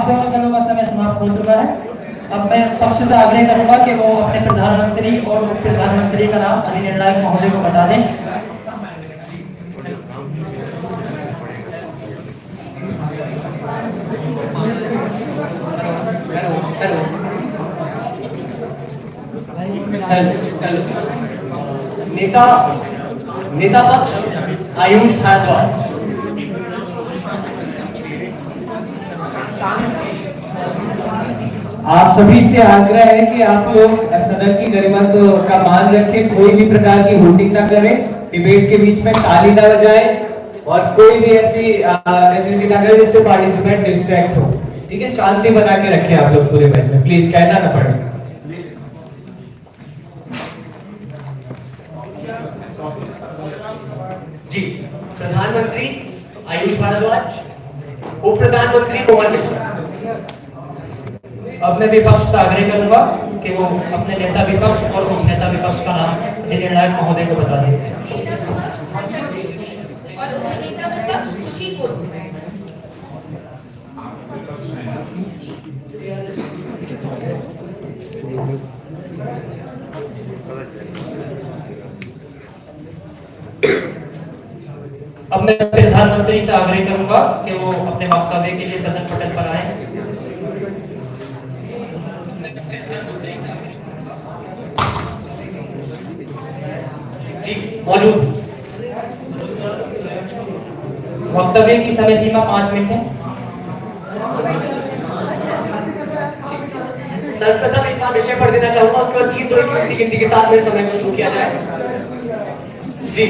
वाक्यों का समय समाप्त हो चुका है। अब मैं पक्ष से आग्रह करूंगा कि वो अपने प्रधानमंत्री और उप प्रधानमंत्री का नाम अधिनिर्णायक महोदय को बता दें। नेता पक्ष आयुष भारद्वाज। आप सभी से आग्रह है कि आप लोग सदन की गरिमा का मान रखें, कोई भी प्रकार की होल्डिंग ना करें, डिबेट के बीच में ताली ना बजाएं और कोई भी ऐसी एक्टिविटी ना करें जिससे पार्टिसिपेंट डिस्ट्रैक्ट हो। ठीक है, शांति बना के रखें आप लोग पूरे मैच में, प्लीज कहना ना पड़े। जी, प्रधानमंत्री आयुष भारद्वाज, उप प्रधानमंत्री मोहन मिश्रा। अब मैं विपक्ष से आग्रह करूंगा कि वो अपने नेता विपक्ष और उप नेता विपक्ष का नाम अधिनिर्णायक महोदय को बता दें। अब मैं प्रधानमंत्री से आग्रह करूंगा कि वो अपने वक्तव्य के लिए सदन पटल पर आए। जी, मौजूद। वक्तव्य की समय सीमा 5 मिनट है। सर्वप्रथम एक बार विषय पढ़ देना चाहूंगा, उसके बाद 3-2 की गिनती के साथ मेरे समय को शुरू किया जाए। जी,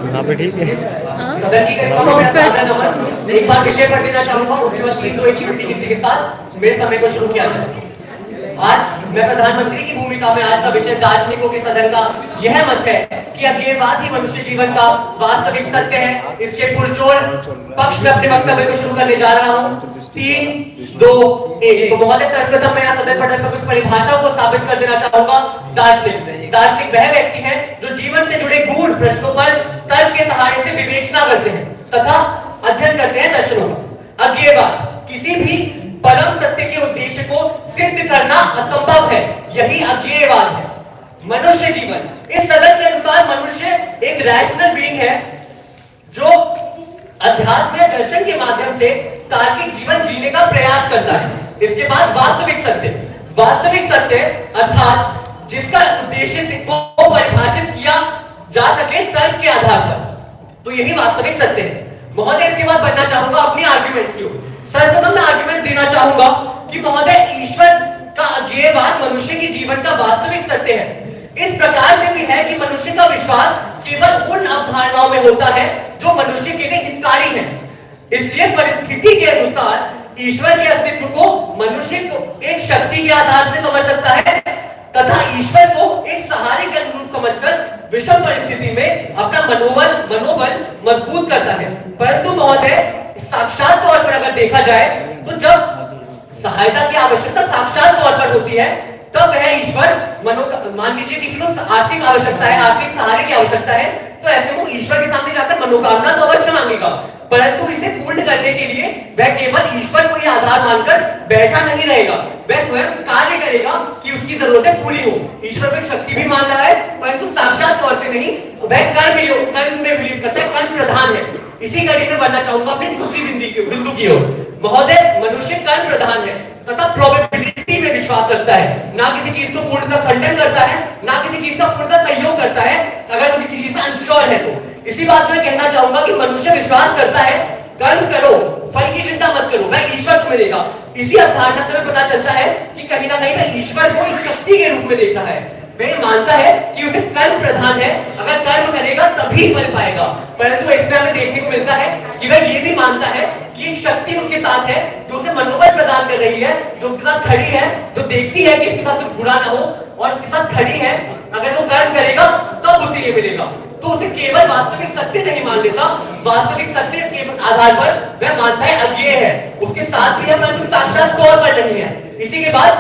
यहाँ पे ठीक है। एक बार विषय पढ़ देना चाहूंगा, उसके बाद 3-2 की गिनती के साथ मेरे समय को शुरू किया जाए। आज मैं प्रधानमंत्री की भूमिका में आज का विषय दार्शनिकों के सदन का यह मत है कि अज्ञेयवाद ही मनुष्य जीवन का वास्तविक सत्य है। इसके पुरजोर पक्ष में अपने वक्तव्य को शुरू करने जा रहा हूँ। 3, 2, 1। तो महोदय, सर्वप्रथम मैं सदन पटल पर कुछ परिभाषाओं को साबित कर देना चाहूंगा। दार्शनिक वह व्यक्ति है जो जीवन से जुड़े गूढ़ प्रश्नों पर तर्क के सहारे से विवेचना करते हैं तथा अध्ययन करते हैं दर्शनों का। अज्ञेयवाद किसी भी परम सत्य के उद्देश्य को सिद्ध करना असंभव है, यही अज्ञेयवाद है। मनुष्य जीवन, इस सदन के अनुसार मनुष्य एक रैशनल बीइंग है जो अध्यात्म या दर्शन के माध्यम से तार्किक जीवन जीने का प्रयास करता है। इसके बाद वास्तविक सत्य अर्थात जिसका उद्देश्य को परिभाषित किया जा सके तर्क के आधार पर, तो यही वास्तविक सत्य है। महोदय, इसके बाद बढ़ना चाहूंगा अपनी आर्ग्यूमेंट की ओर। सर्वप्रथम मैं आर्ग्यूमेंट देना चाहूंगा कि महोदय, ईश्वर का अज्ञेयवाद मनुष्य के जीवन का वास्तविक सत्य है। इस प्रकार से भी है कि मनुष्य का विश्वास केवल उन अवधारणाओं में होता है जो मनुष्य के लिए हितकारी हैं। इसलिए परिस्थिति के अनुसार ईश्वर के अस्तित्व को मनुष्य को एक शक्ति के आधार से समझ सकता है तथा ईश्वर को एक सहारे के अनुरूप समझकर विषम परिस्थिति में अपना मनोबल मजबूत करता है। परंतु महोदय, साक्षात तौर पर अगर देखा जाए तो जब सहायता की आवश्यकता साक्षात तौर पर होती है तब वह ईश्वर मान लीजिए किसी को आर्थिक आवश्यकता है, आर्थिक सहारे की आवश्यकता है, तो ऐसे वो ईश्वर के सामने जाकर मनोकामना तो अवश्य मांगेगा, परंतु इसे पूर्ण करने के लिए वह केवल ईश्वर को ही आधार मानकर बैठा नहीं रहेगा। वह स्वयं कार्य करेगा कि उसकी जरूरतें पूरी हो। ईश्वर को एक शक्ति भी मान रहा है, परंतु साक्षात तौर से नहीं, वह कर्म में बिलीव करता है, कर्म प्रधान है। इसी कड़ी में बढ़ना चाहूंगा अपनी दूसरी बिंदु की ओर। महोदय, मनुष्य कर्म प्रधान है तथा प्रोबेबिलिटी में विश्वास रखता है, ना किसी चीज को पूर्णतः खंडन करता है, ना किसी चीज का पूर्णतः सहयोग करता है अगर वो किसी चीज में अनश्योर है तो। इसी बात में कहना चाहूंगा कि मनुष्य विश्वास करता है, कर्म करो, फल की चिंता मत करो, वह ईश्वर को मिलेगा। इसी अवधारणा से पता चलता है कि कहीं ना कहीं वह ईश्वर को एक शक्ति के रूप में देखता है। वह मानता है कि उसे कर्म प्रधान है, अगर कर्म करेगा तभी फल पाएगा। परंतु इसमें हमें देखने को मिलता है कि वह ये भी मानता है कि कि एक शक्ति उसके साथ है जो उसे मनोबल प्रदान कर रही है, जो उसके साथ खड़ी है, जो देखती है कि इसके साथ कुछ बुरा ना हो और उसके साथ खड़ी है। अगर वो कर्म करेगा तब उसे ये मिलेगा। तो उसे केवल वास्तविक सत्य नहीं मान लेता, वास्तविक सत्य के आधार पर वह मानता है अज्ञेय है, उसके साथ भी है परंतु साक्षात तौर पर नहीं है। इसी के बाद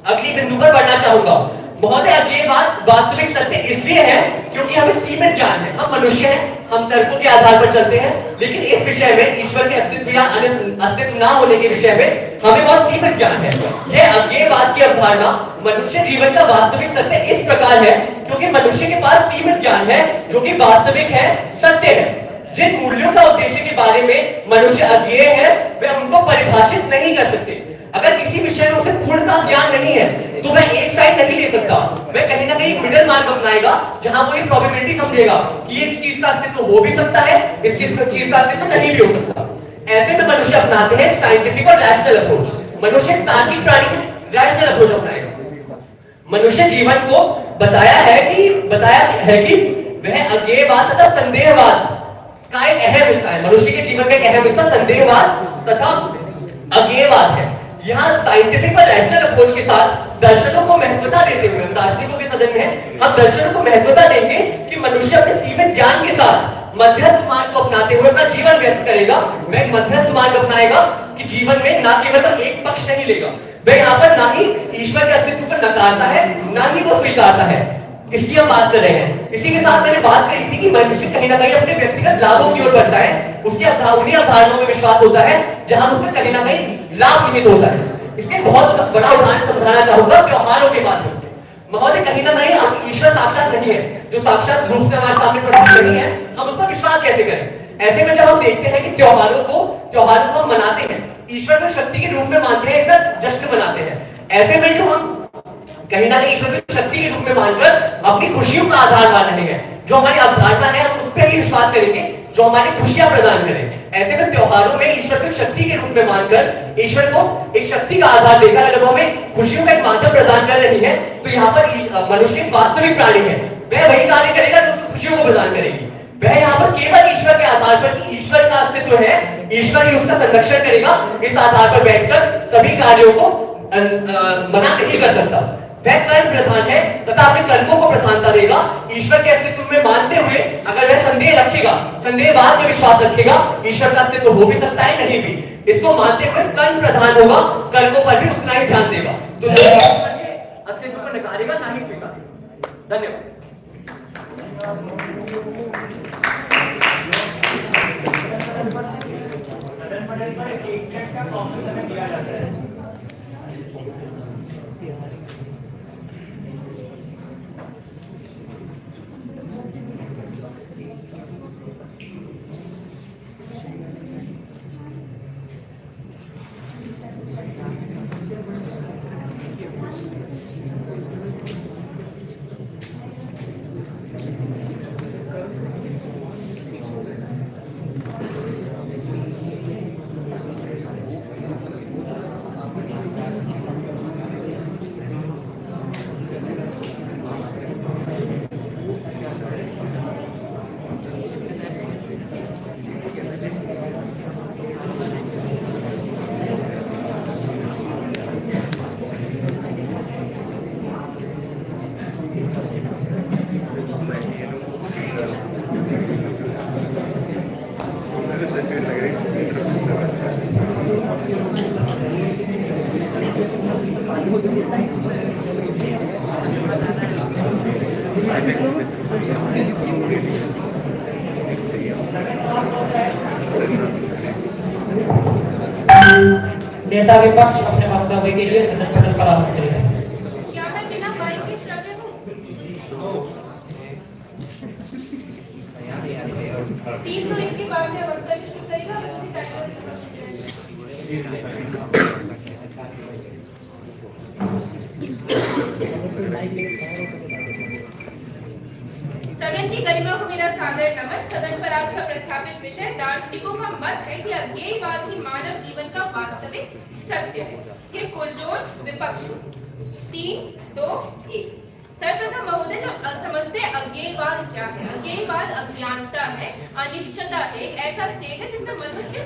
अगली बिंदु पर बढ़ना चाहूंगा। महोदय, अज्ञेयवाद वास्तविक सत्य इसलिए है क्योंकि हमें सीमित ज्ञान है, हम मनुष्य हैं, हम तर्कों के आधार पर चलते हैं, लेकिन इस विषय में ईश्वर के अस्तित्व या अस्तित्व ना होने के विषय में हमें बहुत सीमित ज्ञान है। यह अज्ञेयवाद की अवधारणा मनुष्य जीवन का वास्तविक सत्य इस प्रकार है क्योंकि मनुष्य के पास सीमित ज्ञान है जो कि वास्तविक है, सत्य है। जिन मूल्यों का उद्देश्य के बारे में मनुष्य अज्ञेय है वे उनको परिभाषित नहीं कर सकते। अगर किसी विषय में उसे पूर्णता ज्ञान नहीं है तो वह एक साइड नहीं ले सकता, वह कहीं ना कहीं मिडिल मार्ग अपनाएगा जहां वो ये प्रोबेबिलिटी समझेगा कि इस चीज का अस्तित्व हो भी सकता है, इस चीज का अस्तित्व नहीं भी हो सकता। ऐसे में मनुष्य अपनाते हैं साइंटिफिक और रैशनल अप्रोच। मनुष्य तार्किक प्राणी रैशनल अप्रोच अपनाएगा। मनुष्य जीवन को बताया है कि वह अज्ञेयवाद तथा संदेहवाद का एक अहम हिस्सा है। मनुष्य के जीवन का एक अहम हिस्सा संदेहवाद तथा अज्ञेयवाद है। यहाँ साइंटिफिक और रैशनल अप्रोच के साथ दर्शनों को महत्वता देते हुए, दार्शनिकों के सदन में हम दर्शनों को महत्वता देंगे कि मनुष्य अपने सीमित ज्ञान के साथ मध्यस्थ मार्ग को अपनाते हुए अपना जीवन व्यस्त करेगा। वह एक मध्यस्थ मार्ग अपनाएगा कि जीवन में ना केवल एक पक्ष नहीं लेगा, वह यहाँ पर ना ही ईश्वर के अस्तित्व को नकारता है ना ही वो स्वीकारता है। इसकी हम बात कर रहे हैं। इसी के साथ मैंने बात करी थी कि मनुष्य कहीं ना कहीं अपने व्यक्तिगत लाभों की ओर बढ़ता है, उसके उन्हीं अवधारणाओं में विश्वास होता है जहां उसमें कहीं ना कहीं लाभ निहित होता है। इसके बहुत बड़ा उदाहरण समझाना चाहूंगा त्योहारों के माध्यम से। महोदय, कहीं ना कहीं हम ईश्वर साक्षात नहीं है, जो साक्षात रूप से हमारे सामने प्रकट नहीं है, हम उस पर विश्वास कैसे करें? ऐसे में जब हम देखते हैं कि त्योहारों को हम मनाते हैं, ईश्वर को शक्ति के रूप में मानते हैं, इसका जश्न मनाते हैं। ऐसे में जो हम कहीं ना कहीं ईश्वर की शक्ति के रूप में मानकर अपनी खुशियों का आधार मान रहे हैं, जो हमारी अवधारणा है हम उस पर ही विश्वास करेंगे जो हमारी खुशियां प्रदान करें। ऐसे में त्योहारों में ईश्वर को शक्ति के रूप में मानकर ईश्वर को एक शक्ति का आधार देकर अगर वो हमें खुशियों का एक माध्यम प्रदान कर रही है तो यहाँ पर मनुष्य वास्तविक प्राणी है, वह वही कार्य करेगा जो उसको खुशियों को प्रदान करेगी। वह यहाँ पर केवल ईश्वर के आधार पर कि ईश्वर का अस्तित्व है, ईश्वर ही उसका संरक्षण करेगा, इस आधार पर बैठकर सभी कार्यों को मना नहीं कर सकता। वह कर्म प्रधान है तथा अपने कर्मों को प्रधानता देगा। ईश्वर के अस्तित्व में मानते हुए अगर वह संदेह रखेगा, संदेहवाद में विश्वास रखेगा, ईश्वर का अस्तित्व हो भी सकता है नहीं भी, इसको मानते हुए कर्म प्रधान होगा, कर्मों पर भी उतना ही ध्यान देगा, तो अस्तित्व को नकारेगा ना ही स्वीकारेगा। धन्यवाद। नेता विपक्ष अपने वक्तव्य के लिए सदन पटल पर आमंत्रित है। क्या मैं बिना माइक के श्रव्य हूँ? 3 तो इसके बाद में वक्तव्य शुरू करेगा। सदन की गरिमा को मेरा सादर नमन। सदन पर आज का प्रस्तावित विषय दार्शनिकों का मत है कि अज्ञेयवाद ही मानव जीवन का वास्तविक सत्य है। के पुरजोर विपक्ष 3, 2, 1। सर्वप्रथम महोदय, जो समझते हैं अज्ञेयवाद क्या है? अज्ञेयवाद अज्ञानता है, अनिश्चितता है, एक ऐसा स्टेट है जिसमें मनुष्य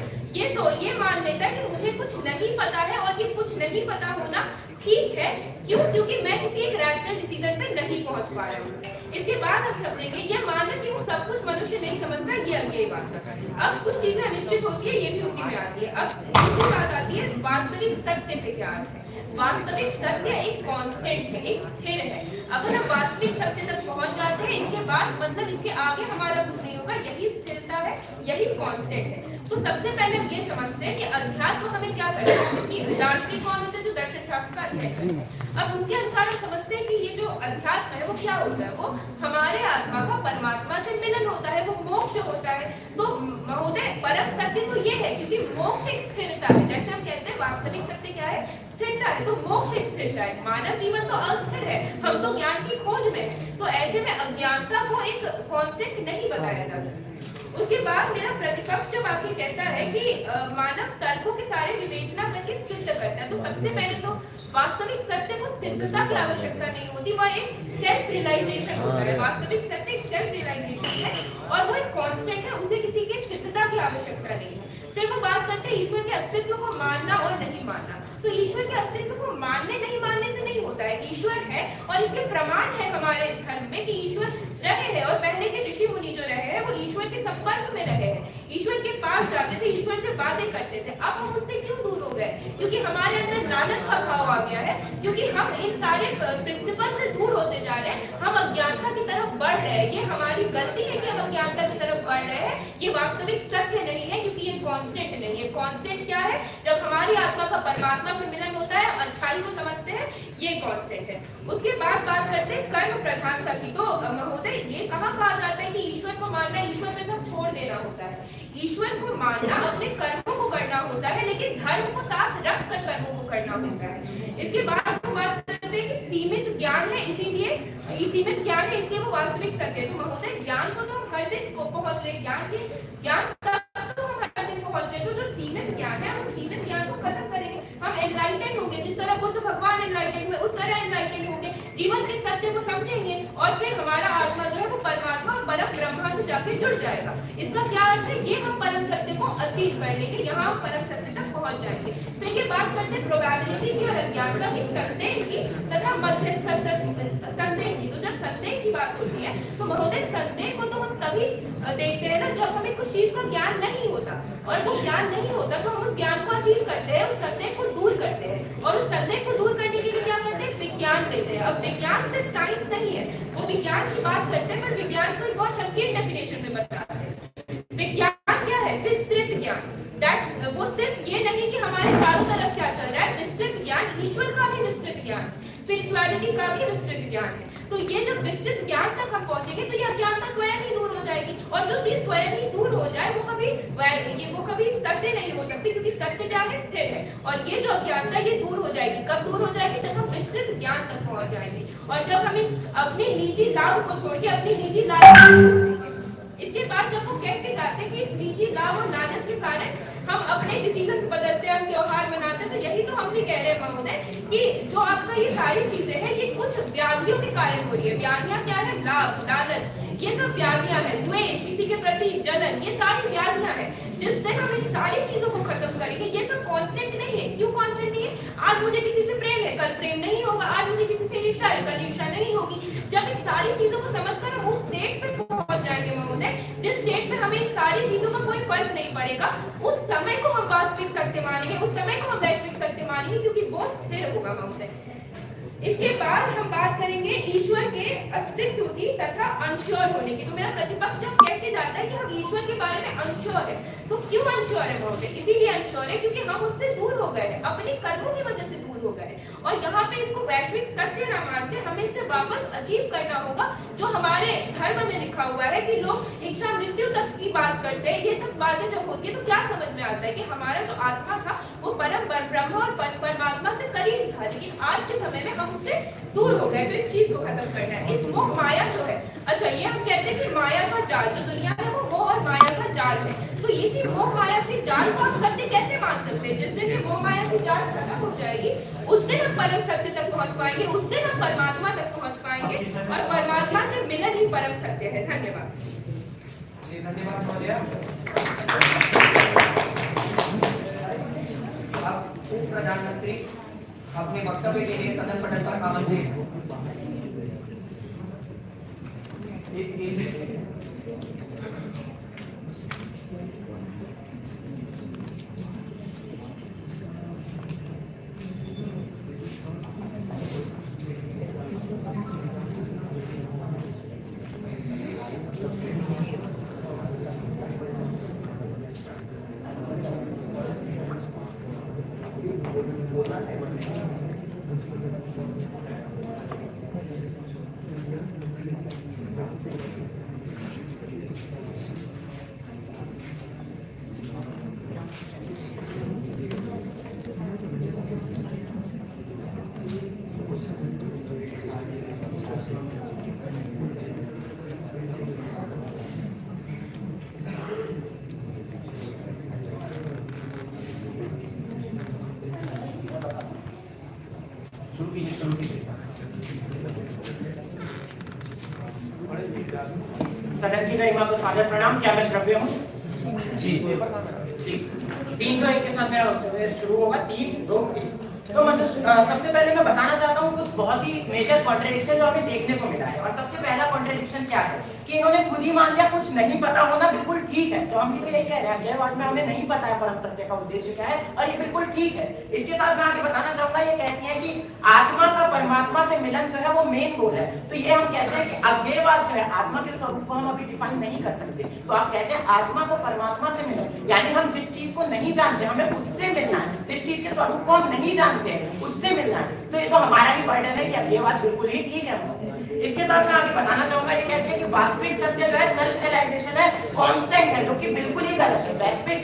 ये मान लेता है कि मुझे कुछ नहीं पता है, और ये कुछ नहीं पता होना ठीक है। क्यों? क्योंकि मैं किसी एक रैशनल डिसीजन पे नहीं पहुंच पा रहा हूँ। इसके बाद हम समझेंगे ये मानना कि वो सब कुछ मनुष्य नहीं समझता, ये अगली बात है। अब कुछ चीजें अनिश्चित होती है, ये भी उसी में आती है। अब दूसरी बात आती है वास्तविक सत्य से क्या अर्थ है। वास्तविक सत्य एक कांस्टेंट है, एक स्थिर है। अगर हम वास्तविक सत्य तक पहुंच जाते हैं, इसके बाद मतलब इसके आगे हमारा कुछ नहीं होगा, यही स्थिरता है, यही कांस्टेंट है। तो सबसे पहले हम ये समझते हैं कि अध्यात्म को हमें क्या करना है, क्योंकि दार्शनिक कौन होते हैं? जो दर्शन शास्त्र का अध्ययन है। अब उनके अनुसार हम समझते हैं कि ये जो अध्यात्म है वो क्या होता है, वो हमारे आत्मा का परमात्मा से मिलन होता है, वो मोक्ष होता है। तो महोदय परम सत्य तो ये है, क्योंकि मोक्ष एक स्थिरता है। जैसे हम कहते हैं वास्तविक सत्य क्या है? स्थिरता है। तो मोक्ष एक स्थिरता है। मानव जीवन तो अस्थिर है, हम तो ज्ञान की खोज में है। तो ऐसे में अज्ञानता को एक कांस्टेंट नहीं बताया जा सकता। उसके बाद मेरा प्रतिपक्ष जब आके कहता है कि मानव तर्कों के सारे विवेचना करके सिद्ध करता है, तो सबसे पहले तो वास्तविक सत्य को सिद्धता की आवश्यकता नहीं होती, वह एक सेल्फ रियलाइजेशन होता है। वास्तविक सत्य एक सेल्फ रियलाइजेशन है और वो एक कांस्टेंट है, उसे किसी की सिद्धता की आवश्यकता नहीं है। फिर वो बात करते हैं ईश्वर के अस्तित्व को मानना और नहीं मानना। तो ईश्वर के अस्तित्व को मानने नहीं मानने से नहीं होता है। ईश्वर है और इसके प्रमाण है हमारे धर्म में कि ईश्वर रहे हैं, और पहले के ऋषि मुनि जो रहे हैं वो ईश्वर के संपर्क में रहे हैं, ईश्वर के पास जाते थे, ईश्वर से बातें करते थे। अब हम उनसे क्यों दूर हो गए? क्योंकि हमारे अंदर लालच का भाव आ गया है, क्योंकि हम इन सारे प्रिंसिपल से दूर होते जा रहे हैं, हम अज्ञानता की तरफ बढ़ रहे हैं। ये हमारी गलती है कि हम अज्ञानता की तरफ बढ़ रहे हैं। ये वास्तविक सत्य नहीं है, क्योंकि ये कांस्टेंट नहीं है। कांस्टेंट क्या है? जब हमारी आत्मा का परमात्मा से मिलन होता है, अच्छाई को समझते हैं, ये कांस्टेंट है। उसके बाद बात करते हैं कर्म प्रधानता की। तो महोदय ये कहाँ कहा जाता है कि ईश्वर को मानना, ईश्वर पे सब छोड़ देना होता है? ईश्वर को मानना अपने कर्मों को करना होता है, लेकिन धर्म को साथ रख कर कर्मों को करना होता है। इसके बाद हम बात करते हैं कि सीमित ज्ञान है, इसीलिए सीमित ज्ञान है, इसलिए वो वास्तविक सत्य है। तो महोदय ज्ञान को तो हम हर दिन पहुंच रहे, ज्ञान तो हम हर दिन पहुंच रहे। तो जो सीमित ज्ञान है, हम सीमित ज्ञान को खत्म करेंगे, हम एनलाइटेंड होंगे। जिस तरह बुद्ध भगवान एनलाइटेंड हुए, उस तरह एनलाइटेंड होंगे, जीवन के सत्य को समझेंगे, और फिर हमारा आत्मा जो है वो परमात्मा और परम ब्रह्मा से जाके जुड़ जाएगा। इसका क्या अर्थ है? ये हम परम सत्य को अचीव कर लेंगे, यहाँ हम परम सत्य तक पहुंच जाएंगे। फिर ये बात करते हैं प्रोबेबिलिटी की और अज्ञानता की, संदेह की तथा मध्यस्थ संदेह की। तो जब संदेह की बात होती है तो महोदय संदेह को तो हम तभी देखते हैं ना जब हमें कुछ चीज का ज्ञान नहीं होता, और वो ज्ञान नहीं होता तो हम उस ज्ञान को अचीव करते हैं, उस संदेह को दूर करते हैं, और उस संदेह को दूर करने के लिए क्या करते हैं? विज्ञान लेते हैं। अब विज्ञान सिर्फ साइंस नहीं है, वो विज्ञान की बात करते हैं, पर विज्ञान को एक बहुत संकीर्ण डेफिनेशन में बताते हैं। विज्ञान क्या है? विस्तृत ज्ञान। वो सिर्फ ये नहीं कि हमारे चारों तरफ क्या चल रहा है, विस्तृत ज्ञान, ईश्वर का भी विस्तृत ज्ञान, स्पिरिचुअलिटी का भी विस्तृत ज्ञान है। तो ये जब विस्तृत ज्ञान तक हम पहुंचेंगे तो ये अज्ञानता स्वयं ही दूर हो जाएगी, और जो चीज स्वयं ही दूर हो जाए वो कभी सत्य नहीं हो सकती, क्योंकि सत्य क्या है? स्थिर है। और ये जो अज्ञानता ये दूर हो जाएगी। कब दूर हो जाएगी? जब हम विस्तृत ज्ञान तक पहुंच जाएंगे, और जब हमें अपने निजी लाभ को छोड़ के अपनी निजी लाभ। इसके बाद जब वो कहते जाते हैं कि इस निजी लाभ और लालच के कारण हम अपने डिसीजन बदलते हैं, हम त्योहार मनाते हैं, तो यही तो हम भी कह रहे हैं महोदय कि जो आपका ये सारी चीजें हैं ये कुछ व्याधियों के कारण हो रही है। व्याधियां क्या है? लाभ, लालच, ये सब व्याधियां हैं। द्वेष, किसी के प्रति जलन, ये सारी व्याधियां हैं। जिस दिन हम इन सारी चीजों को खत्म करेंगे, ये सब कांस्टेंट नहीं है। क्यों कांस्टेंट नहीं है? आज मुझे किसी से प्रेम है, कल प्रेम नहीं होगा। आज मुझे किसी से ईर्ष्या है, कल ईर्ष्या नहीं होगी। जब इन सारी चीजों को समझकर हम उस स्टेट पे पहुंच जाएंगे महोदय, जिस स्टेट में हमें इन सारी चीजों का कोई फर्क नहीं पड़ेगा, उस समय को हम वास्तविक सत्य मानेंगे, उस समय को हम वैश्विक सत्य मानेंगे, क्योंकि वो स्थिर होगा महोदय। इसके बाद हम बात करेंगे ईश्वर के अस्तित्व की तथा अनश्योर होने की। तो मेरा प्रतिपक्ष जब कह के जाता है कि हम ईश्वर के बारे में अनश्योर है, तो क्यों अनश्योर है महोदय? इसीलिए अनश्योर है क्योंकि हम उससे दूर हो गए हैं, अपने कर्मों की वजह से दूर हो गए। और यहाँ पे इसको वैश्विक सत्य न मान के हमें इसे वापस अचीव करना होगा, जो हमारे धर्म में लिखा हुआ है कि लोग इच्छा मृत्यु तक की बात करते हैं। ये सब बातें जब होती है तो क्या समझ में आता है कि हमारा जो आत्मा था वो परम ब्रह्म और परमात्मा से करीब था, लेकिन आज के समय में हम उससे दूर हो गए। तो इस चीज को खत्म करना है। इस मोह माया जो है, अच्छा ये हम कहते हैं कि माया का जाल, जो दुनिया में वो मोह और माया का जाल है। तो इसी मोह माया के जाल को हम सत्य कैसे मान सकते हैं? जिस दिन मोह माया की जाल खत्म हो जाएगी उस दिन हम परम सत्य तक पहुंच पाएंगे, उस दिन हम परमात्मा तक पहुंच पाएंगे, और परमात्मा से मिलन ही परम सत्य है। धन्यवाद। धन्यवाद। प्रधानमंत्री अपने वक्तव्य के लिए सदन पटल पर आमंत्रित हैं। सदन की गरिमा को सादर प्रणाम। क्या मैं श्रव्य हूँ? जी जी। 3 2 1 के साथ मेरा शुरू होगा। 3 2 1। तो सबसे पहले मैं बताना चाहता हूँ कुछ बहुत ही मेजर कॉन्ट्रडिक्शन जो हमें देखने को मिला है। और सबसे पहला कॉन्ट्रडिक्शन क्या है कि इन्होंने खुद ही मान लिया कुछ नहीं पता होना बिल्कुल ठीक है। तो हम भी यही कह रहे हैं अध्ययवाद में हमें नहीं पता है परम सत्य का उद्देश्य क्या है और ये बिल्कुल ठीक है। इसके साथ मैं आगे बताना चाहूंगा, ये कहती है कि आत्मा का परमात्मा से मिलन जो है वो मेन गोल है। तो ये हम कहते हैं कि अज्ञेयवाद जो है आत्मा के स्वरूप को हम अभी डिफाइन नहीं कर सकते। तो आप कहते हैं आत्मा को परमात्मा से मिलन, यानी हम जिस चीज को नहीं जानते हमें उससे मिलना है, जिस चीज के स्वरूप को हम नहीं जानते उससे मिलना है। तो ये तो हमारा ही बर्डन है कि अज्ञेयवाद बिल्कुल ही ठीक है। इसके साथ मैं आगे बताना चाहूंगा, ये कहते हैं कि वास्तविक सत्य जो है सेल्फ रियलाइजेशन है, कांस्टेंट है, जो कि बिल्कुल ही गलत है।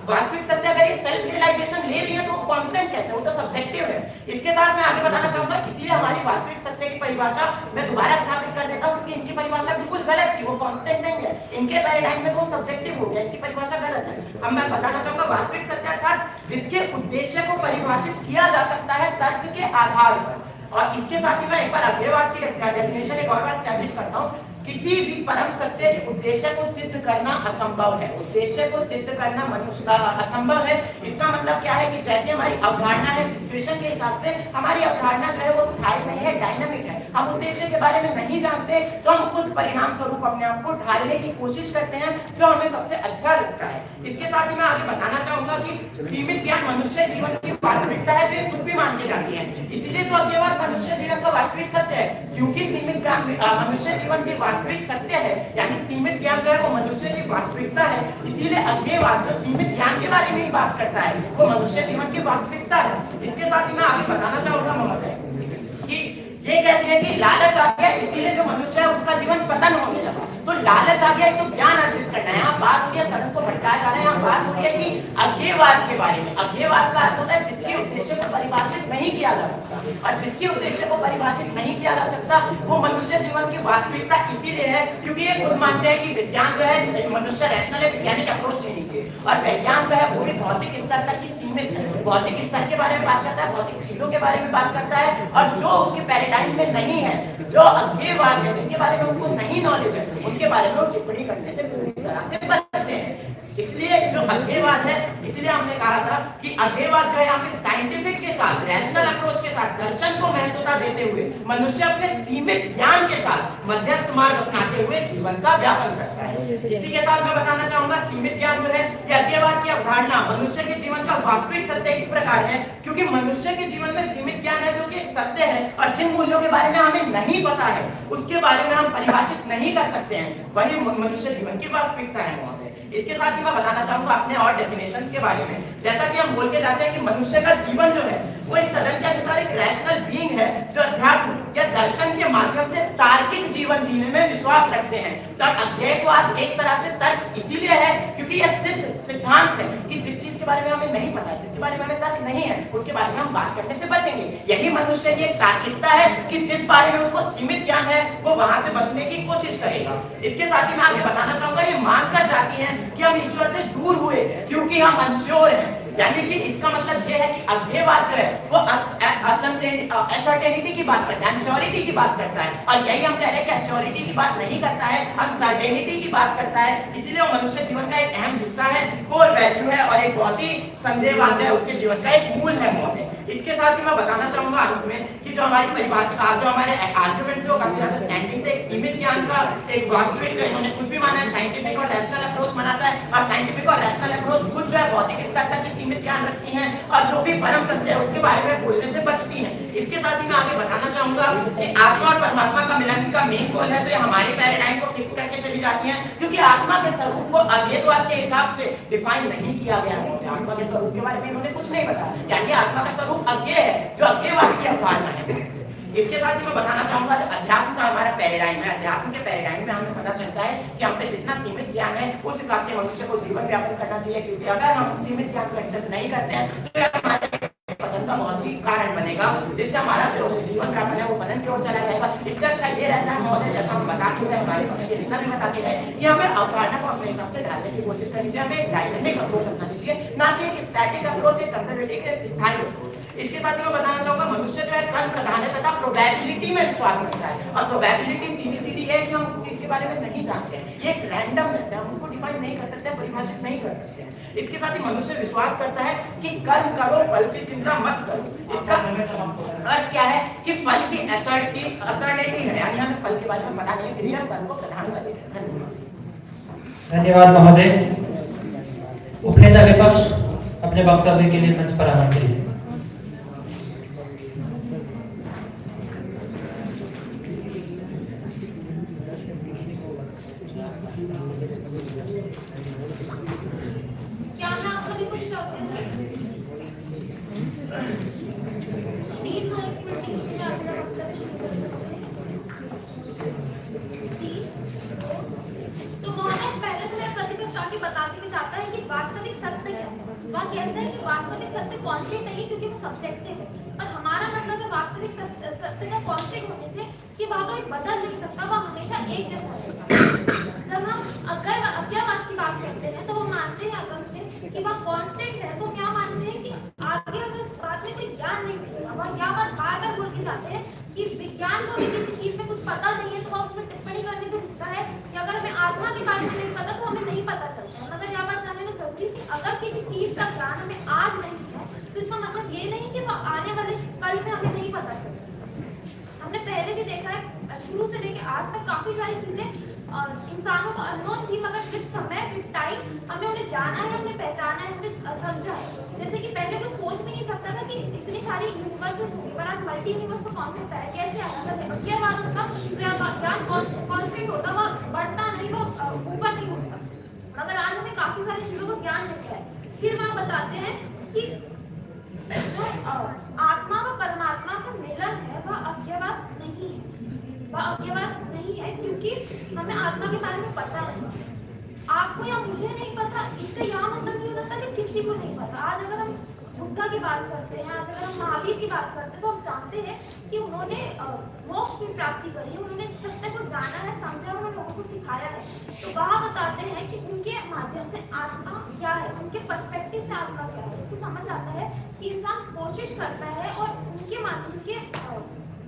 वास्तविक सत्य अगर ये सेल्फ रियलाइजेशन ले रही है तो कांस्टेंट कैसे, वो तो सब्जेक्टिव है। इसके साथ मैं आगे बताना चाहूंगा, इसलिए हमारी वास्तविक सत्य की परिभाषा मैं दोबारा स्थापित कर देता हूं क्योंकि इनकी परिभाषा बिल्कुल गलत थी, वो कांस्टेंट नहीं है। इनके पैराडाइम में तो सब्जेक्टिव हो गया, इनकी परिभाषा गलत है। अब मैं बताना चाहूंगा वास्तविक सत्य अर्थात जिसके उद्देश्य को परिभाषित किया जा सकता है तर्क के आधार पर। और इसके साथ ही मैं एक बार अज्ञेयवाद की डेफिनेशन एक और बार एस्टैब्लिश करता हूं, किसी भी परम सत्य के उद्देश्य को सिद्ध करना असंभव है। उद्देश्य को सिद्ध करना मनुष्य का असंभव है। इसका मतलब क्या है कि जैसे हमारी अवधारणा है सिचुएशन के हिसाब से हमारी अवधारणा जो है वो स्थायी नहीं है, डायनामिक है। हम उद्देश्य के बारे में नहीं जानते तो हम उस परिणाम स्वरूप अपने आप को ढालने की कोशिश करते हैं जो हमें सबसे अच्छा लगता है। इसके साथ ही मैं आगे बताना चाहूंगा कि सीमित ज्ञान मनुष्य जीवन की वास्तविकता है जो ये खुद भी मान के जाती है। इसीलिए तो अज्ञेयवाद मनुष्य जीवन का वास्तविक सत्य है, क्योंकि सीमित ज्ञान मनुष्य जीवन की वास्तविक सत्य है, यानी सीमित ज्ञान जो है वो मनुष्य की वास्तविकता है। इसीलिए अज्ञेयवाद जो सीमित ज्ञान के बारे में ही बात करता है वो मनुष्य जीवन की वास्तविकता है। इसके साथ ही मैं आगे बताना चाहूंगा महोदय कि ये कहते हैं कि लालच आ गया इसीलिए जो मनुष्य है उसका जीवन पतन होने लगा। तो लालच आ गया तो ज्ञान अर्जित करना है। यहाँ बात हो रही है, सदन को भटकाया जा रहा है, यहाँ बात हो रही है कि अज्ञेयवाद के बारे में। अज्ञेयवाद का अर्थ होता है जिसके उद्देश्य को परिभाषित नहीं किया जा सकता, और जिसके उद्देश्य को परिभाषित नहीं किया जा सकता वो मनुष्य जीवन की वास्तविकता इसीलिए है क्योंकि ये खुद मानते हैं कि विज्ञान जो है मनुष्य रैशनल है, वैज्ञानिक अप्रोच लेनी चाहिए, और विज्ञान जो है वो भी भौतिक स्तर तक ही सीमित है। भौतिक स्तर के बारे में बात करता है, भौतिक चीजों के बारे में बात करता है, और जो उसके पैराडाइम में नहीं है, जो अज्ञेयवाद है, जिसके बारे में उनको नहीं नॉलेज है, उनके बारे में टिप्पणी करने से पूरी तरह से बचते हैं। इसलिए जो अज्ञेयवाद है, इसलिए हमने कहा था कि अज्ञेयवाद जो है यहाँ पे साइंटिफिक के साथ, रैशनल अप्रोच के साथ, दर्शन को महत्वता देते हुए मनुष्य अपने सीमित ज्ञान के साथ मध्यस्थ मार्ग अपनाते हुए जीवन का व्यापन करता है। इसी के साथ मैं बताना चाहूंगा सीमित ज्ञान जो है ये अज्ञेयवाद की अवधारणा मनुष्य के जीवन का वास्तविक सत्य इस प्रकार है क्योंकि मनुष्य के जीवन में सीमित ज्ञान है जो कि एक सत्य है, और जिन मूल्यों के बारे में हमें नहीं पता है उसके बारे में हम परिभाषित नहीं कर सकते हैं, वही मनुष्य जीवन की वास्तविकता है। इसके साथ ही मैं बताना चाहूंगा अपने और डेफिनेशंस के बारे में। जैसा कि हम बोल के जाते हैं कि मनुष्य का जीवन जो है वो इस सदन के अनुसार एक रैशनल बीइंग है जो अध्यात्म या दर्शन के माध्यम से तार्किक जीवन जीने में विश्वास रखते हैं। तो अज्ञेयवाद एक तरह से तर्क इसीलिए है क्योंकि यह सिद्धांत है कि जिस चीज के बारे में हमें नहीं पता है, जिसके बारे में हमें तर्क नहीं है, उसके बारे में हम बात करने से बचेंगे। यही मनुष्य की एक तार्किकता है कि जिस बारे में उसको सीमित ज्ञान है वो वहां से बचने की कोशिश करेगा। इसके साथ ही मैं आगे बताना चाहूंगा ये मानकर जाती है कि हम ईश्वर से दूर हुए क्योंकि हम अनश्योर हैं, यानी कि इसका मतलब यह है कि अज्ञेयवाद जो है वो असर्टेनिटी की बात करता है, अनश्योरिटी की बात करता है, और यही हम कह रहे हैं कि अश्योरिटी की बात नहीं करता है, अनसर्टेनिटी की बात करता है। इसीलिए वो मनुष्य जीवन का एक अहम हिस्सा है, कोर वैल्यू है, और एक बहुत ही संदेहवाद है उसके जीवन का एक मूल है। इसके साथ ही मैं बताना चाहूंगा अंत में कि जो हमारी परिभाषा, जो हमारे आर्गुमेंट जो काफी ज्यादा स्टैंडिंग थे, एक सीमित ज्ञान का एक वास्तविक जो इन्होंने कुछ भी माना है, साइंटिफिक और रैशनल अप्रोच मनाता है, और साइंटिफिक और रैशनल अप्रोच खुद जो है भौतिक स्तर तक की सीमित ज्ञान रखती है और जो भी परम सत्य है उसके बारे में बोलने से बचती है। इसके साथ ही मैं आगे बताना चाहूंगा कि आत्मा और परमात्मा का मिलन का मेन गोल है, तो ये हमारे पैराडाइम को फिक्स करके चली जाती है, क्योंकि आत्मा के स्वरूप को अद्वैतवाद के हिसाब से डिफाइन नहीं किया गया है। आत्मा के स्वरूप के बारे में इन्होंने कुछ नहीं बताया, यानी आत्मा का स्वरूप अज्ञेय है, जो अज्ञेयवाद की अवधारणा है। इसके साथ ही मैं बताना चाहूंगा अध्यात्म का हमारा पैराडाइम है। अध्यात्म के पैराडाइम में हमें पता चलता है कि हम पे जितना सीमित ज्ञान है उस हिसाब से मनुष्य को जीवन यापन करना चाहिए, क्योंकि अगर हम सीमित ज्ञान को एक्सेप्ट नहीं करते हैं तो हमारे पतन का बहुत ही कारण बनेगा, जिससे हमारा जो जीवन यापन है वो पतन की ओर चला जाएगा। इससे अच्छा ये रहता है महोदय, जैसा हम बताते हैं, हमारे पक्ष के जितना भी बताते हैं कि हमें अवधारणा को अपने हिसाब से ढालने की कोशिश करनी चाहिए, हमें एक डायनामिक अप्रोच अपना दीजिए, ना कि एक स्टैटिक अप्रोच, एक कंजर्वेटिव, एक स्थायी अप्रोच। इसके साथ मैं बताना चाहूंगा मनुष्य जो है कर्म प्रधान है तथा प्रोबेबिलिटी में विश्वास रखता है, और प्रोबेबिलिटी सीधी है कि हम उस चीज के बारे में नहीं जानते हैं, ये एक रैंडमनेस है, हम उसको डिफाइन नहीं कर सकते, परिभाषित नहीं कर सकते। इसके साथ ही मनुष्य विश्वास करता है कि कर्म करो फल की चिंता मत करो। इसका अर्थ क्या है कि फल की असर्टेनिटी है, यानी हमें फल के बारे में पता नहीं है, फिर भी हम कर्म को प्रधानता देते हैं। धन्यवाद महोदय। उपनेता विपक्ष अपने वक्तव्य के लिए मंच पर आमंत्रित है। क्या मैं आपको भी कुछ शौक है? 3 2 1 मिनट में अपना वक्तव्य शुरू कर सकते हैं। तो महोदय, पहले तो मेरा प्रतिपक्ष आके बताने में चाहता है कि वास्तविक सत्य क्या है। वह कहता है कि वास्तविक सत्य कांस्टेंट नहीं, क्योंकि वो सब्जेक्टिव है, और हमारा मतलब है वास्तविक सत्य का कांस्टेंट होने से कि वह कोई बदल नहीं सकता, वह हमेशा एक जैसा रहेगा। जब हम अज्ञावाद की बात करते हैं तो वो मानते हैं अगम से कि वह कांस्टेंट है, तो क्या मानते हैं कि आगे हमें उस बात में कोई ज्ञान नहीं मिलेगा। वह क्या बात बार बार बोल के जाते हैं कि विज्ञान को भी किसी चीज में कुछ पता नहीं है तो वह उसमें टिप्पणी करने से दिखता है कि अगर हमें आत्मा के बारे में नहीं पता तो हमें नहीं पता चलता है। मगर यह बात जानना जरूरी कि अगर किसी चीज का ज्ञान हमें आज नहीं है तो इसका मतलब ये नहीं कि वह आने वाले कल में हमें नहीं पता चल सकता। हमने पहले भी देखा है, शुरू से लेकर आज तक काफी सारी चीजें इंसानों को अननोन थी, मगर विद समय विद टाइम हमें उन्हें जाना है, उन्हें पहचाना है, उन्हें समझा है। जैसे कि पहले कोई सोच भी नहीं सकता था कि इतनी सारी यूनिवर्सेस होंगी, पर आज मल्टी यूनिवर्स का कॉन्सेप्ट है, कैसे आया? अगर अज्ञावाद होता तो यह ज्ञान कांस्टेंट होता, वह बढ़ता नहीं, वह ऊपर नहीं होता। मगर आज हमें काफी सारी चीजों का ज्ञान मिलता है। फिर वह बताते हैं कि जो आत्मा व परमात्मा का मिलन है वह अज्ञावाद नहीं है, वह अज्ञावाद नहीं है, क्योंकि हमें आत्मा के बारे में पता है। आपको या मुझे नहीं पता, इससे यह मतलब नहीं होता कि किसी को नहीं पता। आज अगर हम बुद्धा की बात करते हैं, आज अगर हम महावीर की बात करते हैं, तो हम जानते हैं कि उन्होंने मोक्ष की प्राप्ति करी, उन्होंने सत्य को जाना है, समझा, उन्होंने लोगों को सिखाया है। तो वह बताते हैं कि उनके माध्यम से आत्मा क्या है, उनके पर्सपेक्टिव से आत्मा क्या है। इससे समझ आता है कि इंसान कोशिश करता है और उनके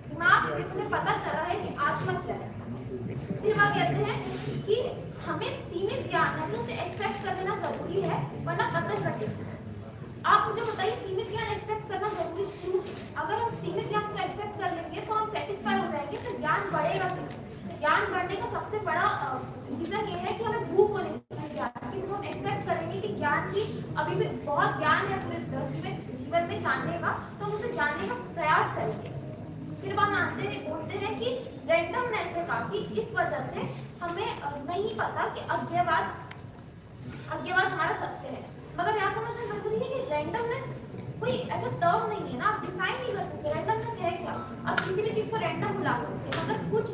दिमाग से उन्हें पता चला है कि आत्मा क्या है। फिर वह कहते हैं कि हमें सीमित ज्ञान है जो उसे एक्सेप्ट कर लेना जरूरी है, वरना पतन घटेगा। आप मुझे बताइए, सीमित ज्ञान एक्सेप्ट करना जरूरी क्यों? अगर हम सीमित ज्ञान को एक्सेप्ट कर लेंगे तो हम सेटिस्फाई हो जाएंगे, तो ज्ञान बढ़ेगा कैसे? ज्ञान बढ़ने का सबसे बड़ा रीजन ये है कि हमें भूख होनी चाहिए ज्ञान की। हम एक्सेप्ट करेंगे कि ज्ञान की अभी भी बहुत ज्ञान है पूरे जीवन में जानने का, तो हम उसे जानने का प्रयास करेंगे। फिर वह बोलते हैं कि रैंडमनेस है काफी, इस वजह से हमें नहीं पता कि अज्ञावाद हमारा सत्य है। मगर यहाँ समझना जरूरी है कि रैंडमनेस कोई ऐसा टर्म नहीं है ना, आप डिफाइन नहीं कर सकते रैंडमनेस है क्या। आप किसी भी चीज को रैंडम बुला सकते हैं, मगर कुछ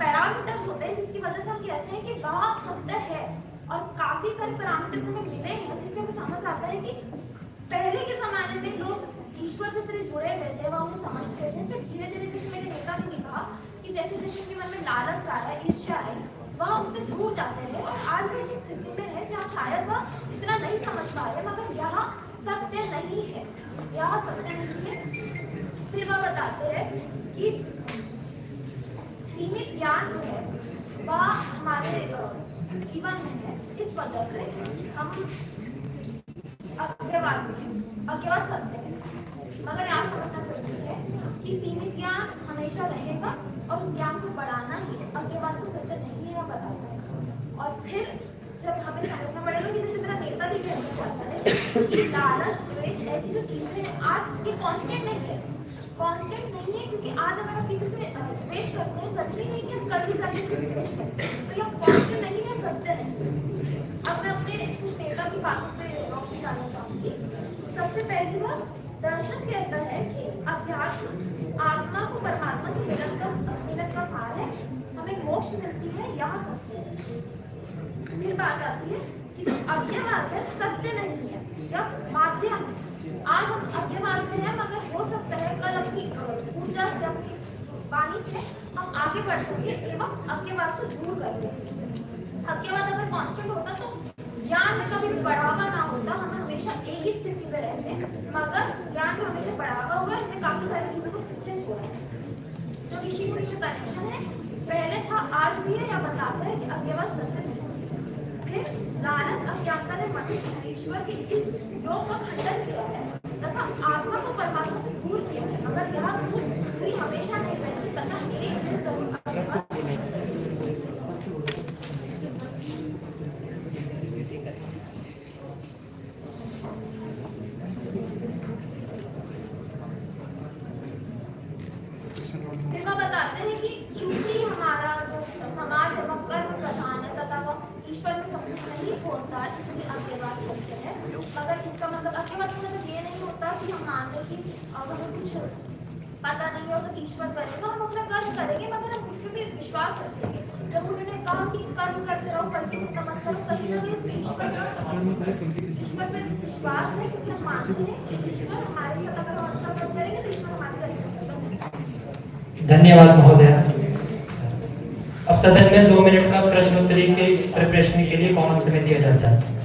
पैरामीटर्स होते हैं जिसकी वजह से हम कहते हैं कि वह सत्य है। और काफी सारे पैरामीटर्स हमें मिले हैं जिससे हमें समझ आता है कि पहले के जमाने में लोग ईश्वर से फिर जुड़े हुए थे, वह उन्हें समझते थे। फिर धीरे धीरे, जैसे मेरे नेता ने भी कहा कि जैसे जैसे उनके मन में लालच आया, ईर्ष्या आई, वह उससे दूर जाते हैं। और आज भी ऐसी स्थिति में है जहाँ शायद वह इतना नहीं समझ पा रहे, मगर यह सत्य नहीं है, यह सत्य नहीं है। फिर वह बताते हैं कि सीमित ज्ञान जो है वह हमारे जीवन में है, इस वजह से हम अज्ञावाद सत्य है। मगर आप समझना जरूरी है कि सीमित ज्ञान हमेशा रहेगा और उस ज्ञान को बढ़ाना ही अगले बार को सत्य नहीं है बता पाएगा। और फिर जब हमें समझना पड़ेगा कि जैसे मेरा नेता भी कहना चाहता है कि लालच द्वेष ऐसी जो चीजें हैं आज ये कांस्टेंट नहीं है, कांस्टेंट नहीं है, क्योंकि आज अगर आप किसी से द्वेष करते हैं जरूरी नहीं कि हम कल भी जाके द्वेष करें, तो यह कांस्टेंट नहीं है, सत्य नहीं। अब मैं अपने कुछ नेता की बातों पे रोशनी डालना चाहूंगी। सबसे पहली बात, दर्शन कहता है कि अध्यात्म आत्मा को परमात्मा से मिलन का सार है, हमें मोक्ष मिलती है, यहाँ सत्य है। फिर बात आती है कि जो अज्ञात है सत्य नहीं है, यह माध्यम है। आज हम अज्ञात में हैं, मगर हो सकता है कल अपनी ऊर्जा से अपनी वाणी से हम आगे बढ़ सके एवं अज्ञात को दूर कर सके। अज्ञात अगर कांस्टेंट होता तो ज्ञान में कभी भी बढ़ावा ना होता, हम हमेशा एक ही स्थिति में रहते, मगर ज्ञान में हमेशा बढ़ावा हुआ, हमने काफी सारी चीजों को पीछे छोड़ा है। जो ऋषि मुनि से कनेक्शन है पहले था, आज भी है, या बताता है कि अज्ञात सत्य नहीं। फिर लालच अज्ञानता ने मनुष्य ईश्वर के इस योग का खंडन किया है तथा आत्मा को परमात्मा से दूर किया है। अगर यह दूरी हमेशा नहीं रहती तथा एक दिन जरूर अज्ञात बताते हैं कि क्योंकि हमारा जो समाज एवं कर्म प्रधान है तथा वह ईश्वर में सब कुछ नहीं छोड़ता, इसलिए अज्ञात सत्य है। मगर इसका मतलब अज्ञात का मतलब ये नहीं होता कि हम मान लें कि हमें कुछ पता नहीं हो तो ईश्वर करेगा, हम अपना कर्म करेंगे, मगर हम उसमें भी विश्वास रखेंगे। जब उन्होंने कहा कि कर्म करते रहो, करके जितना मत करो, कहीं ना कहीं ईश्वर पर विश्वास है, क्योंकि हम मानते हैं कि ईश्वर हमारे साथ अगर हम अच्छा कर्म करेंगे तो ईश्वर हमारे अच्छा कर्म करेंगे। धन्यवाद महोदय। अब सदन में 2 मिनट का प्रश्नोत्तरी के प्रिपरेशन के लिए कॉमन समय दिया जाता है।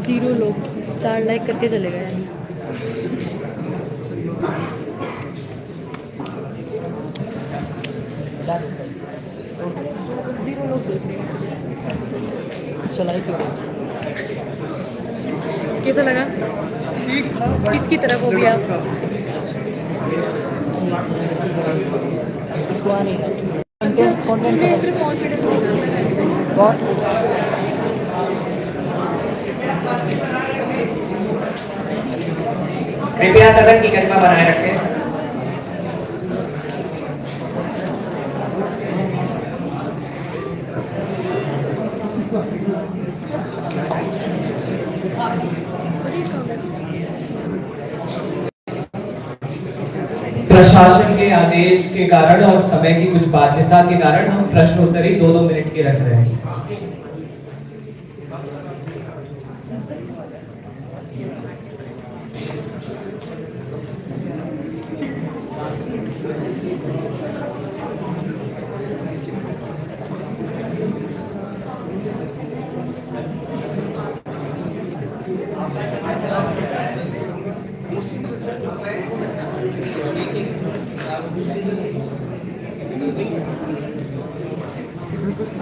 जीरो लोग 4 लाइक करके चले गए। जीरो लोग देख रहे हैं। कैसा लगा? किसकी तरफ हो गया? अच्छा, तुमने सिर्फ कॉन्फिडेंस कृपया सदन की गरिमा बनाए रखें। प्रशासन के आदेश के कारण और समय की कुछ बाध्यता के कारण हम प्रश्नोत्तरी 2-2 मिनट की रख रहे हैं।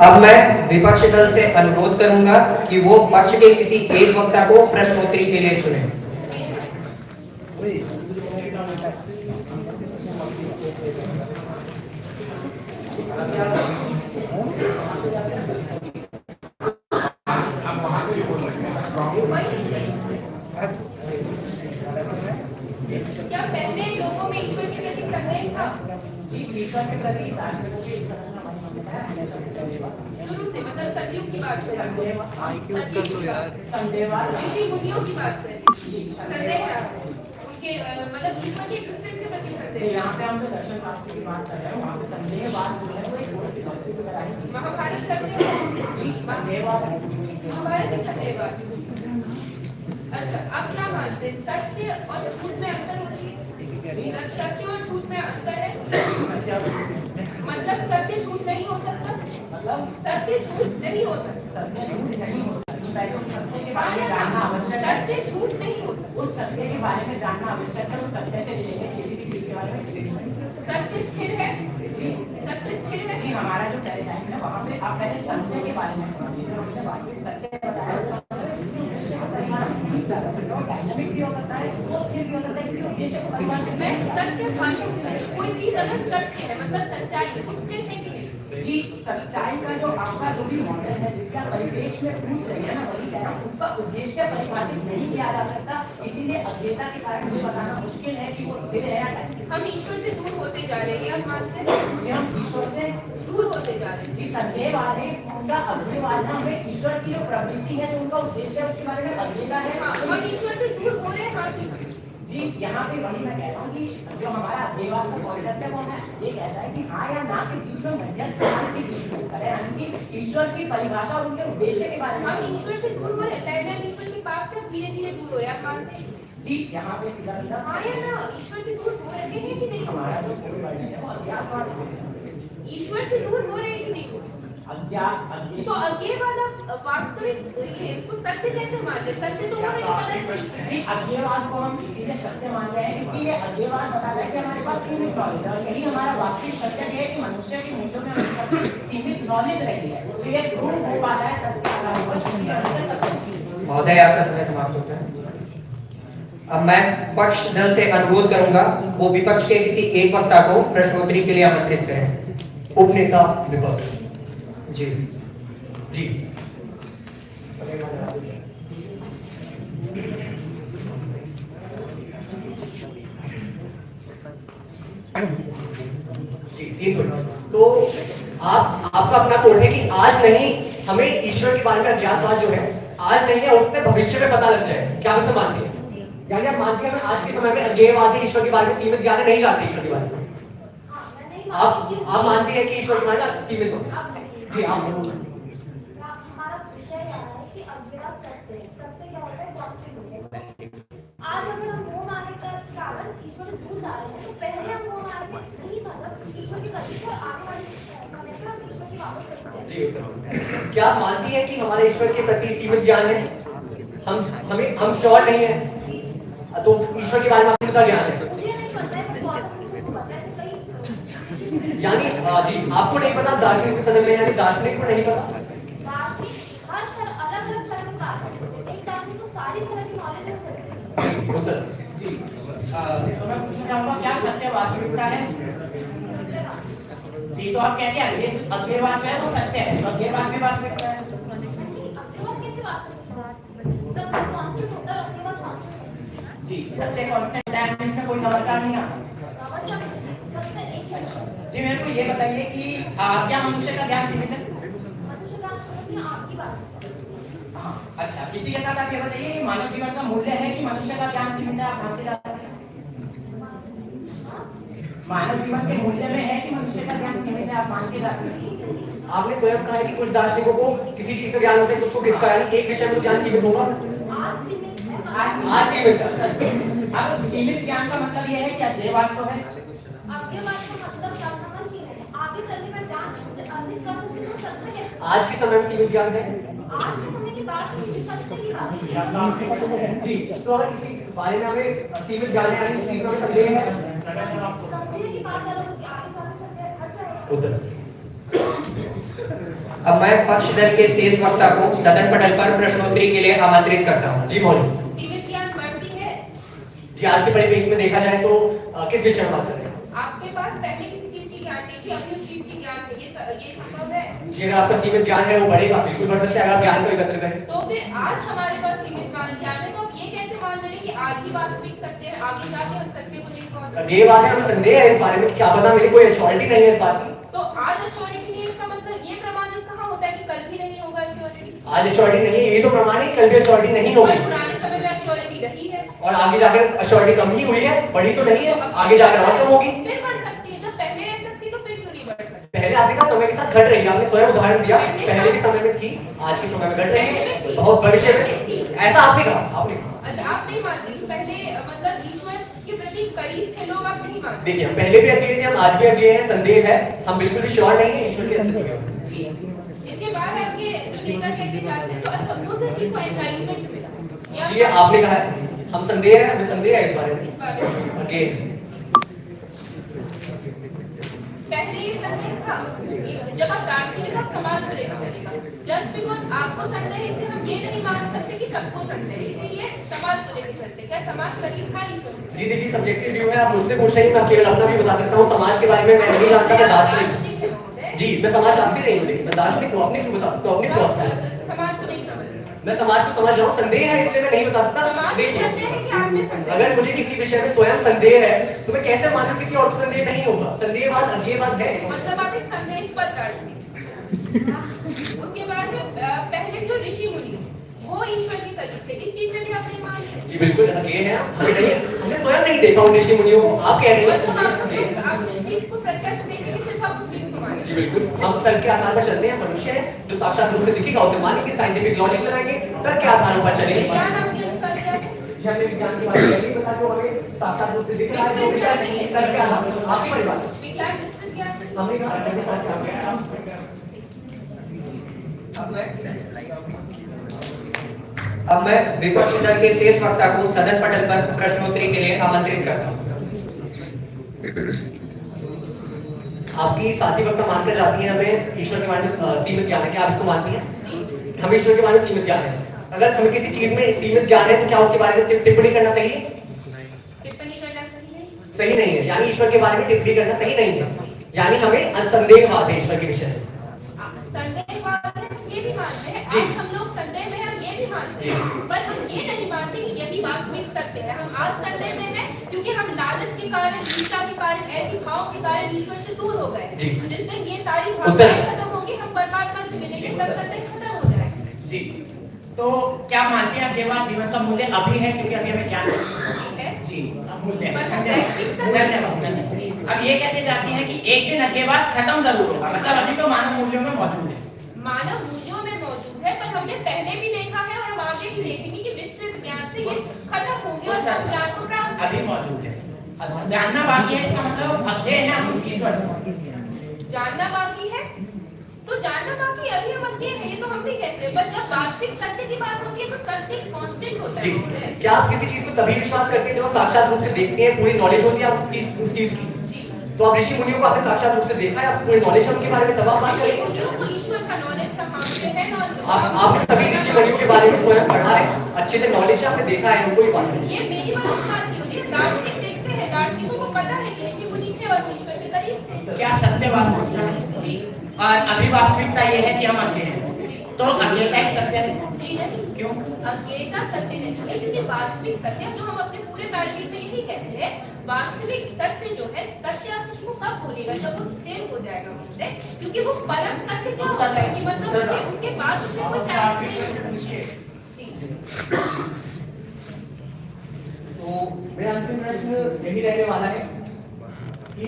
अब मैं विपक्षी दल से अनुरोध करूंगा कि वो पक्ष के किसी एक वक्ता को प्रश्नोत्तरी के लिए चुने। क्या पहले लोगों में ईश्वर के प्रति संदेह था? ईश्वर के प्रति बताया हमेशा से संदेहवाद शुरू से मतलब सदियों की बात करें, संदेहवाद ऋषि मुनियों की बात करें, संदेह उनके मतलब ईश्वर की एग्जिस्टेंस के प्रति संदेह। यहाँ पे हम जो दर्शन शास्त्र की बात कर रहे हैं वहाँ पे संदेहवाद जो है वो एक पूरा फिलॉसफी वगैरह है। महाभारत संदेह, संदेहवाद है। महाभारत में संदेहवाद। अच्छा, अब क्या मानते हैं, सत्य और झूठ में अंतर होती है? सत्य और झूठ में अंतर है, मतलब सत्य झूठ नहीं हो सकता, मतलब सत्य झूठ नहीं हो सकता, सत्य झूठ नहीं हो सकती, पहले उस सत्य के बारे में जानना आवश्यक है। सत्य झूठ नहीं हो सकता, उस सत्य के बारे में जानना आवश्यक है। उस सत्य से रिलेटेड किसी भी चीज के बारे में किसी भी सत्य स्थिर है, सत्य स्थिर है। जी हमारा जो पैराडाइम है वहाँ पे आप पहले सत्य के बारे में समझिए। हमने वास्तविक सत्य बताया डायनामिक भी हो सकता है, वो स्थिर भी हो सकता है, क्योंकि उद्देश्य को परिभाषित मैं सत्य भाषण कोई चीज अगर सत्य है मतलब सच्चाई है, वो स्थिर है कि नहीं? जी सच्चाई का जो आपका जो भी मॉडल है जिसका परिप्रेक्ष्य में पूछ रही है ना वही कह रहा हूँ, उसका उद्देश्य परिभाषित नहीं किया जा सकता, इसीलिए अज्ञता के कारण मुझे बताना मुश्किल है कि वो स्थिर है या नहीं। हम ईश्वर से दूर होते जा रहे हैं, आप मानते हैं? कि हम ईश्वर से दूर होते जा रहे हैं। जी संदेहवाद है उनका अज्ञेयवाद है। हमें ईश्वर की जो प्रवृत्ति है जो उनका उद्देश्य है उसके बारे में अज्ञता है। हाँ, हम ईश्वर से दूर हो रहे हैं, हाँ जी। जी यहाँ पे वही मैं कह रहा हूँ कि जो हमारा अज्ञेयवाद का कॉन्सेप्ट है वो हमें ये कहता है कि हाँ या ना के बीच में मध्यस्थ स्थान के बीच में अंतर है, यानी कि ईश्वर की परिभाषा और उनके उद्देश्य के बारे में। हम ईश्वर से दूर हो रहे हैं, पहले हम ईश्वर के पास से धीरे धीरे दूर हो रहे हैं, आप मानते हैं? जी यहाँ पे सीधा सीधा हाँ या ना, ईश्वर से दूर हो रहे हैं कि नहीं? हमारा जो कोई वर्जन है वो अज्ञातवाद है। ईश्वर से दूर हो रहे हैं कि नहीं हो रहे? तो अज्ञेयवाद आप वास्तविक ये इसको सत्य कैसे मान रहे? सत्य तो होने का मतलब जी अज्ञेयवाद को हम इसीलिए सत्य मान रहे हैं क्योंकि ये अज्ञेयवाद बताता है कि हमारे पास सीमित नॉलेज है और यही हमारा वास्तविक सत्य है कि मनुष्य के मूल्यों में हमारे पास सीमित नॉलेज रही है, तो ये प्रूव हो पाता है तब महोदय आपका समय समाप्त होता है। अब मैं पक्ष दल से अनुरोध करूंगा वो विपक्ष के किसी एक वक्ता को प्रश्नोत्तरी के लिए आमंत्रित करें। उपनेता विपक्ष। जी जी जी 3 मिनट। तो आपका अपना कोड है कि आज नहीं हमें ईश्वर के बारे में अज्ञातवाद जो है आज नहीं है, उससे भविष्य में पता लग जाए। क्या आप इसे मानते हैं? यानी आप मानते हैं हमें आज के समय में अज्ञेयवाद है, ईश्वर के बारे में सीमित ज्ञान नहीं जानते ईश्वर के बारे में? आप मानते हैं कि ईश्वर के बारे में सीमित हो? जी आप हमारा विषय क्या है कि अज्ञात सत्य क्या होता है? कॉन्स्टेंट होता है। आज अगर हम मोह माने का कारण ईश्वर से दूर जा रहे हैं तो पहले हम मोह माने में नहीं मतलब ईश्वर की गति को आगे वाले समय पर हम ईश्वर की वापस करते हैं। जी क्या आप मानती हैं कि हमारे ईश्वर के प्रति सीमित ज्ञान है? हम श्योर नहीं है, तो ईश्वर के बारे में आपको कितना ज्ञान है? मुझे नहीं पता है, मैं बहुत कुछ पता है कई यानी जी आपको नहीं पता, दार्शनिक के संदर्भ में यानी दार्शनिक को नहीं पता? दार्शनिक हर तरह अलग-अलग तरह के कारण एक दार्शनिक को सारी तरह की नॉलेज हो सकती है। उत्तर जी तो मैं पूछना चाहूंगा क्या सत्य वास्तविकता है? जी तो आप कहते हैं अज्ञेयवाद जो है वो सत्य है, तो अज्ञेयवाद में वास्तविकता है। अज्ञेयवाद कैसे वास्तविकता है? सब कांस्टेंट होता है, अज्ञेयवाद कांस्टेंट है। जी सत्य कांस्टेंट है, इसमें कोई नवाचार नहीं आता। सत्य एक है। जी मेरे को ये बताइए कि क्या मनुष्य का ज्ञान सीमित है? मनुष्य का आपकी बात है। हाँ अच्छा, इसी के साथ आप ये बताइए कि मानव जीवन का मूल्य है कि मनुष्य का ज्ञान सीमित है, आप मानते जाते हैं? मानव जीवन के मूल्य में है कि मनुष्य का ज्ञान सीमित है, आप मानते जाते हैं? आपने स्वयं कहा है कि कुछ दार्शनिकों को किसी चीज का ज्ञान होता है, कुछ को किसका, यानी एक विषय में तो ज्ञान सीमित होगा। आज सीमित है। आज सीमित है। अब सीमित ज्ञान का मतलब ये है कि अज्ञेयवाद तो है। अज्ञेयवाद का मतलब क्या समझ नहीं रहे? आगे चलने का ज्ञान अधिक कर सकते हो, सत्य कैसे? आज के समय में सीमित ज्ञान है। आज के समय की बात नहीं, सत्य की बात है। जी तो अगर किसी बारे में हमें सीमित ज्ञान है, यानी चीज में संदेह है। संदेह की बात अलग होगी, आगे चलने का हट जाएगा। उत्तर अब मैं पक्ष दल के शेष वक्ता को सदन पटल पर प्रश्नोत्तरी के लिए आमंत्रित करता हूँ। जी मौजूद। सीमित ज्ञान बढ़ती है। जी आज के परिप्रेक्ष्य में देखा जाए तो किस विषय में बात कर रहे हैं? आपके पास पहले किसी चीज की ज्ञान नहीं थी, अभी उस चीज की ज्ञान है, ये संभव है? जी अगर आपका सीमित ज्ञान है वो बढ़ेगा, बिल्कुल बढ़ सकता है अगर आप ज्ञान को एकत्र करें। तो फिर आज हमारे पास सीमित ज्ञान है, तो आप ये कैसे मान रहे हैं कि आज ही वास्तविक सत्य है, आगे जाके हम सत्य को नहीं पहुंच? ये बात है, हमें संदेह है इस बारे में, क्या पता मेरी कोई एश्योरिटी नहीं है इस बात की। तो आज अश्योरिटी नहीं, इसका मतलब आज एश्योरिटी नहीं है, ये तो प्रमाण है, कल भी एश्योरिटी नहीं होगी। और पुराने समय में एश्योरिटी रही है और आगे जाकर एश्योरिटी कम ही हुई है, बढ़ी तो नहीं है, आगे जाकर और कम होगी। फिर बढ़ सकती है, जब पहले रह सकती तो फिर क्यों नहीं बढ़ सकती? पहले आपने कहा समय के साथ घट रही है, आपने स्वयं उदाहरण दिया, पहले के समय में थी, आज के समय में घट रही है, बहुत भविष्य में, ऐसा आपने कहा। अच्छा, आप नहीं मानते कि पहले मतलब ईश्वर के प्रति करीब थे लोग, आप नहीं मानते? देखिए, हम पहले भी अकेले थे, हम आज भी अकेले हैं, संदेह है, हम बिल्कुल भी श्योर नहीं है ईश्वर के अस्तित्व में। जी। इसके बाद आपके जो नेता कहते जाते हैं तो अच्छा बुद्ध जी को एनलाइटमेंट मिला, जी आपने कहा है, हम संदेह है, हमें संदेह है इस बारे में। इस बारे में अगेन पहले ये संदेह था कि जब आप राष्ट्रीय तब समाज को लेकर चलेगा, जस्ट बिकॉज आपको संदेह है इससे हम ये नहीं मान सकते कि सबको संदेह है, इसीलिए समाज को लेकर चलते। क्या समाज करीब था ईश्वर से? जी देखिए, सब्जेक्टिव व्यू है, आप मुझसे पूछ रहे हैं, मैं केवल अपना भी बता सकता हूँ। समाज के बारे में मैं नहीं जानता, मैं दार्शनिक हूँ। जी, मैं समाज शास्त्री नहीं हूँ, देखिए मैं दार्शनिक हूँ, अपने क्यों बता सकता हूँ, अपनी फिलॉसफी। समाज को नहीं समझ, मैं समाज को समझ रहा हूँ, संदेह है इसलिए मैं नहीं बता सकता। समाज को देखिए, संदेह है कि आप में संदेह है। अगर मुझे किसी विषय में स्वयं संदेह है तो मैं कैसे मानूं किसी और को संदेह नहीं होगा? संदेहवाद अज्ञेयवाद है। मतलब आप एक संदेहास्पद दार्शनिक। उसके बाद में पहले जो ऋषि मुनि वो ईश्वर के करीब थे, इस चीज में भी आप नहीं मानते? जी बिल्कुल अज्ञेय है, हमें नहीं, हमने स्वयं नहीं देखा उन ऋषि मुनियों को, आप कह रहे मतलब हैं। आप इस चीज को प्रत्यक्ष देखेंगे, सिर्फ आप उस चीज को मानेंगे। जी बिल्कुल, हम तर्क के आधार पर चलते हैं, मनुष्य है जो साक्षात रूप से दिखेगा उसे मानेंगे, साइंटिफिक लॉजिक लगाएंगे, तर्क के आधारों पर चलेंगे। विज्ञान आपके अनुसार क्या है? हमने विज्ञान की बात करी, बता जो हमें साक्षात रूप से दिख रहा है, जो विज्ञान नहीं, तर्क के आधार पर। आपकी बड़ी बात, विज्ञान विस्तृत ज्ञान है। हमने कहा अब मैं विपक्षी दल के शेष वक्ता को सदन पटल पर प्रश्नोत्तरी के लिए आमंत्रित करता हूँ। आपकी साथी वक्ता मानकर जाती है हमें ईश्वर के बारे में सीमित ज्ञान है, क्या आप इसको मानती हैं? हमें ईश्वर के बारे में सीमित ज्ञान है, अगर हमें किसी चीज में सीमित ज्ञान है तो क्या उसके बारे में टिप्पणी करना सही है? टिप्पणी करना सही है? सही नहीं है, यानी ईश्वर के बारे में टिप्पणी करना सही नहीं है, यानी हमें असंदेहवाद है ईश्वर के विषय में। संदेहवाद है, ये भी मानते हैं। जी। आज हम लोग संदेह में हम ये भी मानते हैं, पर हम ये नहीं मानते कि यही वास्तविक सत्य है। हम आज संदेह में हैं क्योंकि हम लालच के कारण, ईर्ष्या के कारण, ऐसी भाव के कारण ईश्वर से दूर हो गए। जी। जिस दिन ये सारी भावनाएं खत्म होंगी, हम परमात्मा से मिलेंगे, तब संदेह खत्म हो जाएगा। जी, तो क्या मानते हैं आप सेवा जीवन का मूल्य अभी है, क्योंकि अभी हमें क्या ठीक है? जी मूल्य है। पर हम धन्यवाद वैश्विक सत्य- धन्यवाद। अब ये कहते जाती है कि एक दिन के बाद खत्म जरूर होगा, मतलब अभी तो मानव मूल्यों में मौजूद है। मानव मूल्यों में मौजूद है, पर हमने पहले भी देखा है और हम आगे भी देखेंगे कि विस्तृत ज्ञान से ये खत्म होंगे और हम ज्ञान को प्राप्त अभी मौजूद है। अच्छा, जानना बाकी है, इसका मतलब अध्यय है हम ईश्वर से। जानना बाकी है, तो जानना बाकी है, अभी हम अध्ययन है, ये तो हम भी कहते हैं, पर जब वास्तविक सत्य की बात होती है तो सत्य कांस्टेंट होता जी, है। क्या आप किसी चीज को तभी विश्वास करते हैं जब आप साक्षात रूप से देखते हैं, पूरी नॉलेज होती है आपकी उस चीज की? तो आप ऋषि मुनियों को आपने साक्षात रूप से देखा है, आप पूरी नॉलेज है उनके बारे में, तब आप बात करेंगे। मुनियों को ईश्वर का नॉलेज कहाँ से है? आप सभी ऋषि मुनियों के बारे में स्वयं पढ़ा है, अच्छे से नॉलेज है, आपने देखा है, उनको ही बात करें। ये मेरी बात नहीं होती है, दार्शनिक देखते हैं, दार्शनिकों को पता है कि ऋषि मुनि थे और वो ईश्वर के करीब थे। क्या सत्य वास्तविकता है? जी। और अभी वास्तविकता ये है कि हम अध्यय हैं, तो अध्ययता एक सत्य है। जी नहीं, क्यों? अज्ञेयता सत्य नहीं है, क्योंकि वास्तविक सत्य जो हम अपने पूरे तार्किक में यही कहते हैं, वास्तविक सत्य जो है, सत्य आप उसको कब बोलेगा? जब वो स्थिर हो जाएगा मुझसे, क्योंकि वो परम सत्य क्या होता है कि मतलब उसके बाद उसमें कोई चैलेंज नहीं है। जी। तो मेरा अंतिम प्रश्न यही रहने वाला है कि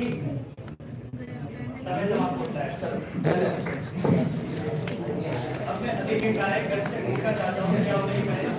समय समाप्त होता है। अब मैं अतिथि का एक से पूछना चाहता हूँ, क्या उन्हें मैंने